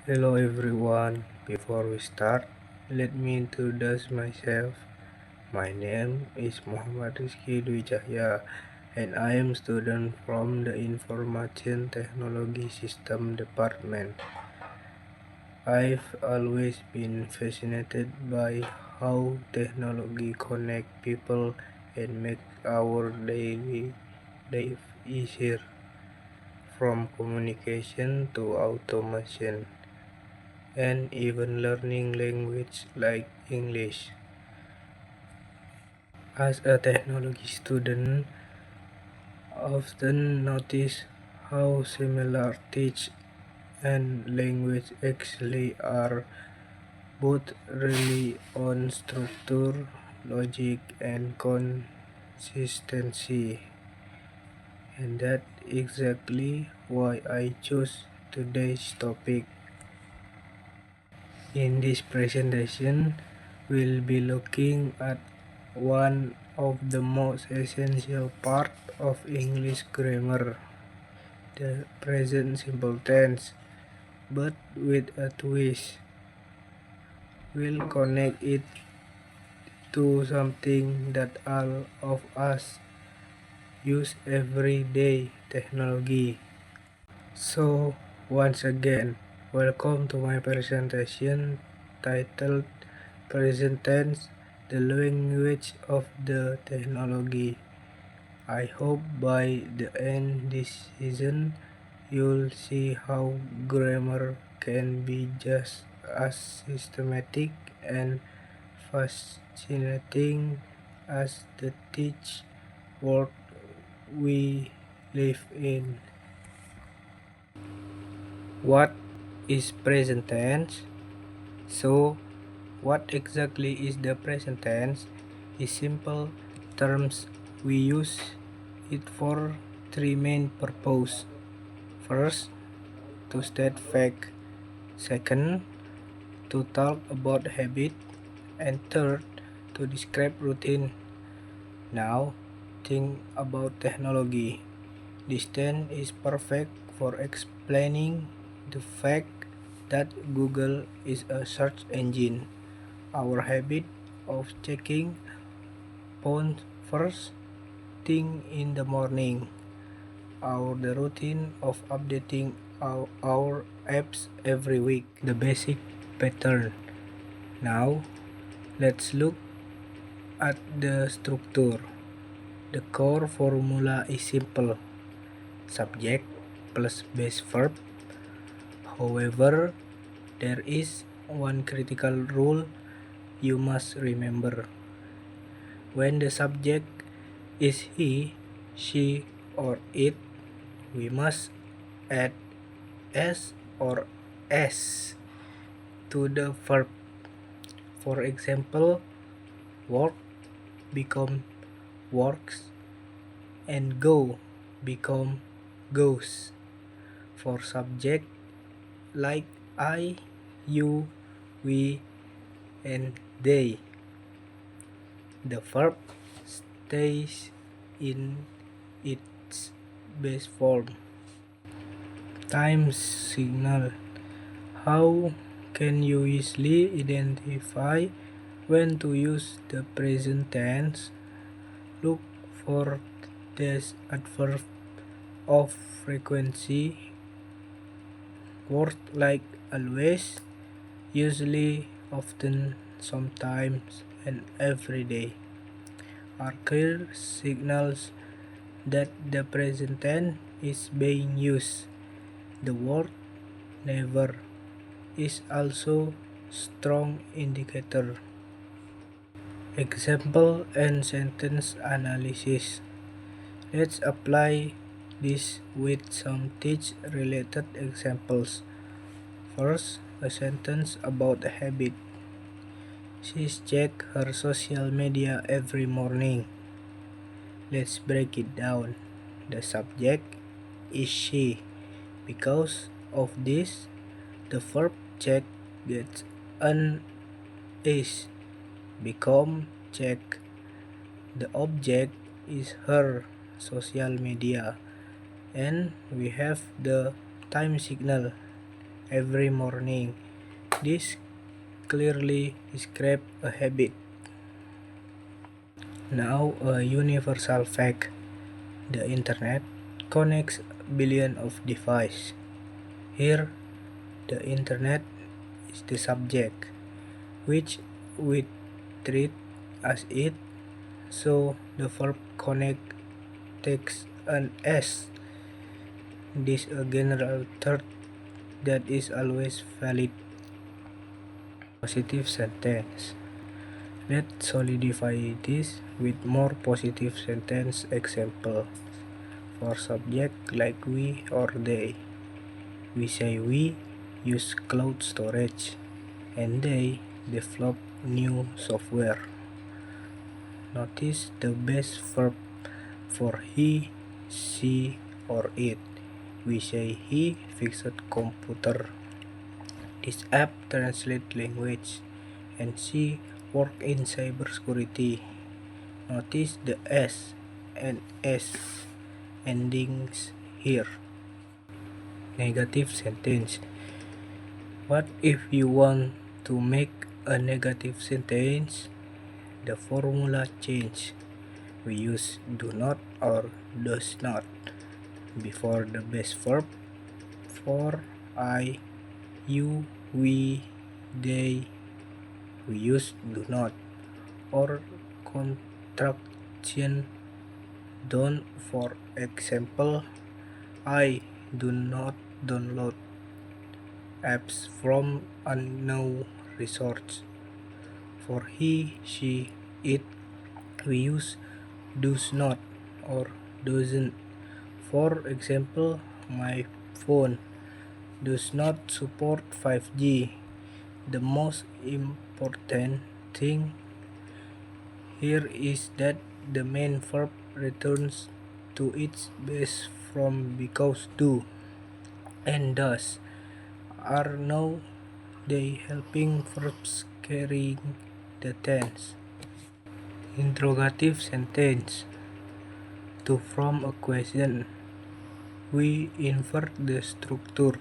Hello everyone. Before we start, let me introduce myself. My name is Muhammad Rizky Dwi Cahya and I am student from the Information Technology System Department. I've always been fascinated by how technology connect people and make our daily life easier, from communication to automation and even learning language like English. As a technology student, I often notice how similar teach and language actually are, both rely on structure, logic, and consistency. And that's exactly why I chose today's topic. In this presentation, we'll be looking at one of the most essential part of English grammar, the present simple tense, but with a twist. We'll connect it to something that all of us use every day, technology. So, once again, welcome to my presentation titled Present Tense, the language of the technology. I hope by the end this season you'll see how grammar can be just as systematic and fascinating as the teach world we live in. What is present tense? So, what exactly is the present tense? In simple terms, we use it for three main purposes. First, to state fact. Second, to talk about habit. And third, to describe routine. Now, think about technology. This tense is perfect for explaining the fact that Google is a search engine. Our habit of checking phone first thing in the morning, or the routine of updating our apps every week, the basic pattern. Now, let's look at the structure. The core formula is simple: subject plus base verb. However, there is one critical rule you must remember. When the subject is he, she, or it, we must add s or s to the verb. For example, work become works and go become goes. For subject like I, you, we, and they, the verb stays in its base form. Time signal. How can you easily identify when to use the present tense? Look for this adverb of frequency. Words like always, usually, often, sometimes, and every day are clear signals that the present tense is being used. The word never is also strong indicator. Example and sentence analysis. Let's apply this with some teach related examples. First, a sentence about a habit. She checks her social media every morning. Let's break it down. The subject is she. Because of this, the verb check gets an is become check. The object is her social media, and we have the time signal. every morning. This clearly describes a habit. Now, a universal fact. The internet connects billions of devices. Here, the internet is the subject, which we treat as it, so the verb connect takes an S. This a general third that is always valid. Positive sentence. Let's solidify this with more positive sentence example. For subject like we or they, we say we use cloud storage and they develop new software. Notice the best verb for he, she, or it. We say he fixed computer. This app translates language and she work in cybersecurity. Notice the S and S endings here. Negative sentence. What if you want to make a negative sentence? The formula change. We use do not or does not before the base verb. For I, you, we, they, we use do not, or contraction don't. For example, I do not download apps from unknown resources. For he, she, it, we use does not or doesn't. For example, my phone does not support 5G. The most important thing here is that the main verb returns to its base form because do and does are now they helping verbs carrying the tense. Interrogative sentence. To form a question, we invert the structure.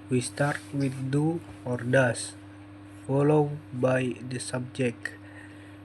We start with do or does, followed by the subject,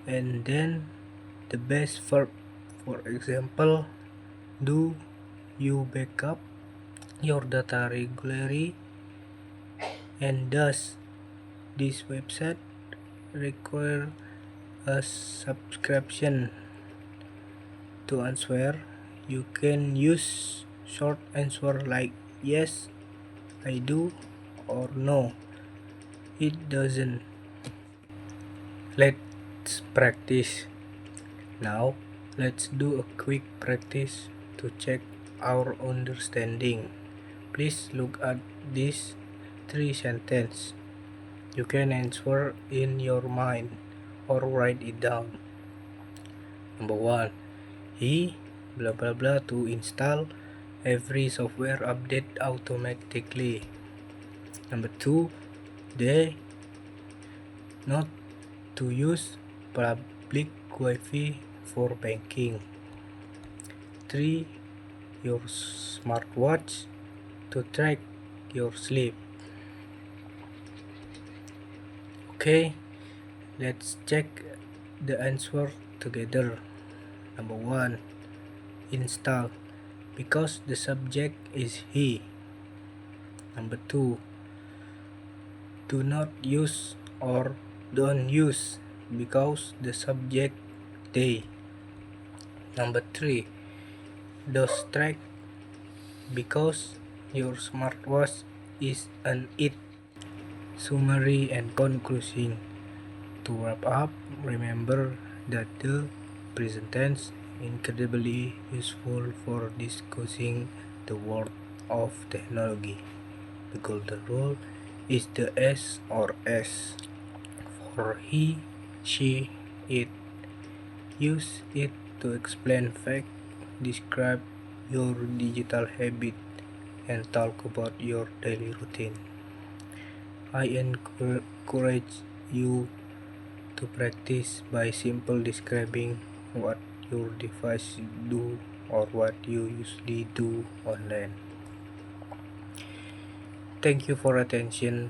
and then the base verb. For example, do you back up your data regularly? And does this website require a subscription? To answer, you can use short answer like yes, I do, or no, it doesn't. Let's practice. Now, let's do a quick practice to check our understanding. Please look at these 3 sentences. You can answer in your mind or write it down. Number 1. He blah blah blah to install every software update automatically. Number 2. They not to use public Wi-Fi for banking. 3. Your smartwatch to track your sleep. Okay, let's check the answer together. Number 1. Install, because the subject is he. Number 2. Do not use or don't use, because the subject they. Number 3. Does track, because your smartwatch is an it. Summary and conclusion. To wrap up, remember that the present tense incredibly useful for discussing the world of technology. The golden rule is the S or S. For he, she, it. Use it to explain facts, describe your digital habit, and talk about your daily routine. I encourage you to practice by simply describing what your device do or what you usually do online. Thank you for attention.